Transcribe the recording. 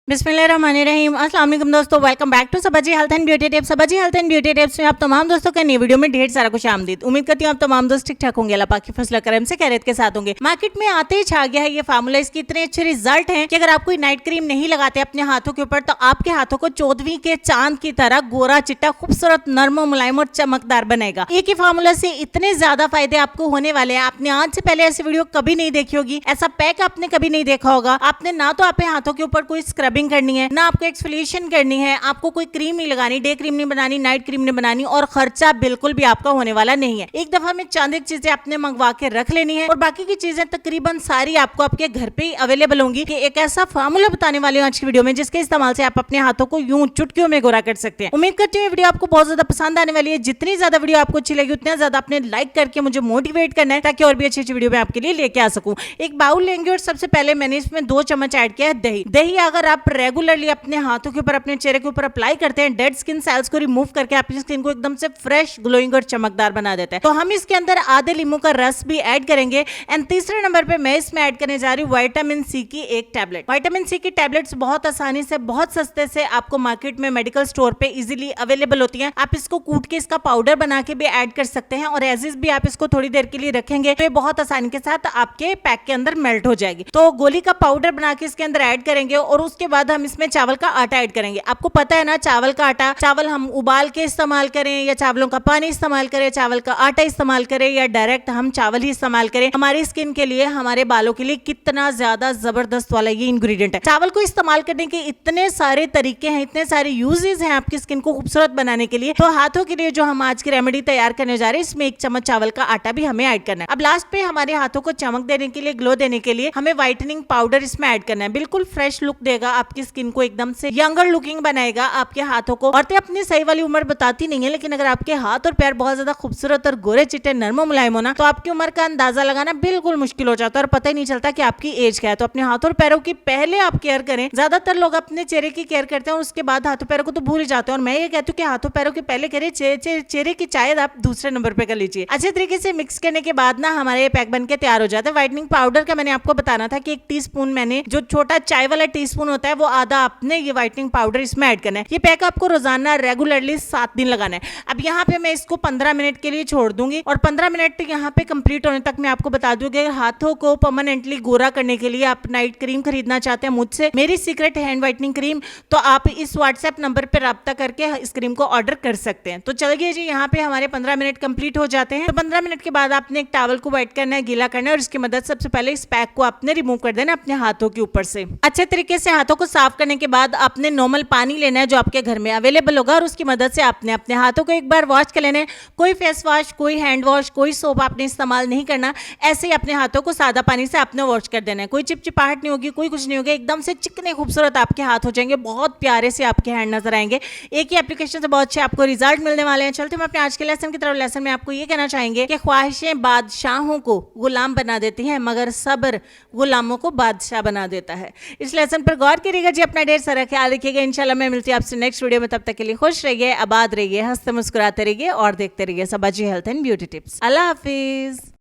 बिस्मिल्लाहिर्रहमानिर्रहीम। अस्सलाम वालेकुम दोस्तों, welcome back to Sabaji health and beauty tips. Sabaji health and beauty tips में आप तमाम दोस्तों का नई वीडियो में ढेर सारा खुश आमदीद। उम्मीद करती हूँ आप तमाम दोस्त ठीक ठाक होंगे, अल्लाह पाक की फजल करम से खैरियत के साथ होंगे। मार्केट में आते ही छा गया है ये फार्मूला। इसके इतने अच्छे रिजल्ट हैं कि अगर आप कोई नाइट क्रीम नहीं लगाते अपने हाथों के ऊपर तो आपके हाथों को 14वीं के चांद की तरह गोरा चिट्टा खूबसूरत नर्म मुलायम और चमकदार बनेगा। एक ही फार्मूला से इतने ज्यादा फायदे आपको होने वाले हैं। आपने आज से पहले ऐसी वीडियो कभी नहीं देखी होगी, ऐसा पैक आपने कभी नहीं देखा होगा। आपने ना तो अपने हाथों के ऊपर कोई स्क्रबिंग करनी है, ना आपको एक्सफोलिएशन करनी है, आपको कोई क्रीम नहीं लगानी, डे क्रीम नहीं बनानी, नाइट क्रीम नहीं बनानी, और खर्चा बिल्कुल भी आपका होने वाला नहीं है। एक दफा में चंद एक चीजें आपने मंगवा के रख लेनी है और बाकी की चीजें तकरीबन सारी आपको आपके घर पे ही अवेलेबल होंगी। कि एक ऐसा फार्मूला बताने वाली हूँ आज की वीडियो में जिसके इस्तेमाल से आप अपने हाथों को यूं चुटकियों में गोरा कर सकते हैं। उम्मीद करती हूँ वीडियो आपको बहुत ज्यादा पसंद आने वाली है। जितनी ज्यादा वीडियो आपको अच्छी लगी उतना ज्यादा आपने लाइक करके मुझे मोटिवेट करना है ताकि और भी अच्छी अच्छी वीडियो में आपके लिए लेके आ सकूं। एक बाउल लेंगे और सबसे पहले मैंने इसमें 2 चम्मच ऐड किया है दही। दही अगर आप रेगुलरली अपने हाथों के ऊपर अपने चेहरे के ऊपर अप्लाई करते हैं, डेड स्किन सेल्स को रिमूव करके आपकी स्किन को एकदम से फ्रेश ग्लोइंग और चमकदार बना देता है। तो हम इसके अंदर आधे लींबू का रस भी ऐड करेंगे। एंड तीसरे नंबर पे मैं इसमें ऐड करने जा रही हूँ विटामिन सी की एक टैबलेट। विटामिन सी की टैबलेट्स बहुत आसानी से बहुत सस्ते से आपको मार्केट में मेडिकल स्टोर पे इजीली अवेलेबल होती हैं। आप इसको कूट के इसका पाउडर बना के भी ऐड कर सकते हैं और एज इज भी आप इसको थोड़ी देर के लिए रखेंगे तो ये बहुत आसानी के साथ आपके पैक के अंदर मेल्ट हो जाएगी। तो गोली का पाउडर बना के इसके अंदर ऐड करेंगे और उसके बाद हम इसमें चावल का आटा ऐड करेंगे। आपको पता है ना, चावल का आटा, चावल हम उबाल के इस्तेमाल करें या चावलों का पानी इस्तेमाल करें, चावल का आटा इस्तेमाल करें या डायरेक्ट हम चावल ही इस्तेमाल करें, हमारी स्किन के लिए, हमारे बालों के लिए कितना ज्यादा जबरदस्त वाला ये इंग्रेडिएंट है। चावल को इस्तेमाल करने के इतने सारे तरीके हैं, इतने सारे यूजेस हैं आपकी स्किन को खूबसूरत बनाने के लिए। तो हाथों के लिए जो हम आज की रेमेडी तैयार करने जा रहे हैं, इसमें 1 चम्मच चावल का आटा भी हमें ऐड करना है। अब लास्ट पे हमारे हाथों को चमक देने के लिए, ग्लो देने के लिए हमें व्हाइटनिंग पाउडर इसमें ऐड करना है। बिल्कुल फ्रेश लुक देगा, आपकी स्किन को एकदम से यंगर लुकिंग बनाएगा। आपके हाथों को, औरतें अपनी सही वाली उम्र बताती नहीं है, लेकिन अगर आपके हाथ और पैर बहुत ज्यादा खूबसूरत और गोरे चिट्टे नरम मुलायम होना तो आपकी उम्र का अंदाजा लगाना बिल्कुल मुश्किल हो जाता है और पता ही नहीं चलता कि आपकी एज क्या है। तो अपने हाथों और पैरों की पहले आप केयर करें। ज्यादातर लोग अपने चेहरे की केयर करते हैं और उसके बाद हाथों पैरों को तो भूल ही जाते हैं। और मैं ये कहती हूँ कि हाथों पैरों की पहले करें, चेहरे की चाय आप दूसरे नंबर पे कर लीजिए। अच्छे तरीके से मिक्स करने के बाद ना हमारे पैक बन के तैयार हो जाता है। व्हाइटनिंग पाउडर का मैंने आपको बताना था कि 1 टीस्पून, मैंने जो छोटा चाय वाला टीस्पून होता है वो आधा आपने ये व्हाइटनिंग पाउडर इसमें ऐड करना है। ये पैक आपको रोजाना रेगुलरली 7 दिन लगाना है। अब यहाँ पे मैं इसको 15 मिनट के लिए छोड़ दूंगी और 15 मिनट यहाँ पे कंप्लीट होने तक मैं आपको बता दूंगी हाथों को परमानेंटली गोरा करने के लिए आप नाइट क्रीम खरीदना चाहते हैं मुझसे, मेरी सीक्रेट हैंड व्हाइटनिंग क्रीम, तो आप इस व्हाट्सएप नंबर पे राब्ता करके इस क्रीम को ऑर्डर कर सकते हैं। तो चलिए जी, यहाँ पे हमारे 15 मिनट कंप्लीट हो जाते हैं। तो 15 मिनट के बाद आपने एक टॉवल को वेट करना है, गीला करना है और इसकी मदद सबसे पहले इस पैक को आपने रिमूव कर देना अपने हाथों के ऊपर से। अच्छे तरीके से हाथों को साफ करने के बाद आपने नॉर्मल पानी लेना है जो आपके घर में अवेलेबल होगा और उसकी मदद से आपने अपने हाथों को एक बार वॉश कर लेना है। कोई फेस वॉश, कोई हैंड वॉश, कोई सोप आपने इस्तेमाल नहीं करना। ऐसे ही अपने हाथों को सादा पानी से आपने वॉश कर देना है। कोई चिपचिपाहट नहीं होगी, कोई कुछ नहीं होगा, एकदम से चिकने खूबसूरत आपके हाथ हो जाएंगे, बहुत प्यारे से आपके हैंड नजर आएंगे। एक ही एप्लीकेशन से बहुत अच्छे आपको रिजल्ट मिलने वाले हैं। चलते हम अपने आज के लेसन की तरफ। लेसन में आपको ये कहना चाहेंगे कि ख्वाहिशें बादशाहों को गुलाम बना देती हैं मगर सब्र गुलामों को बादशाह बना देता है। इस लेसन पर गौर करिएगा जी, अपना ढेर सारा ख्याल रखिएगा। इंशाल्लाह मैं मिलती हूँ आपसे नेक्स्ट वीडियो में। तब तक के लिए खुश रहिए, आबाद रहिए, हंसते मुस्कुराते रहिए और देखते रहिए Sabaji health and beauty tips. अल्लाह हाफिज।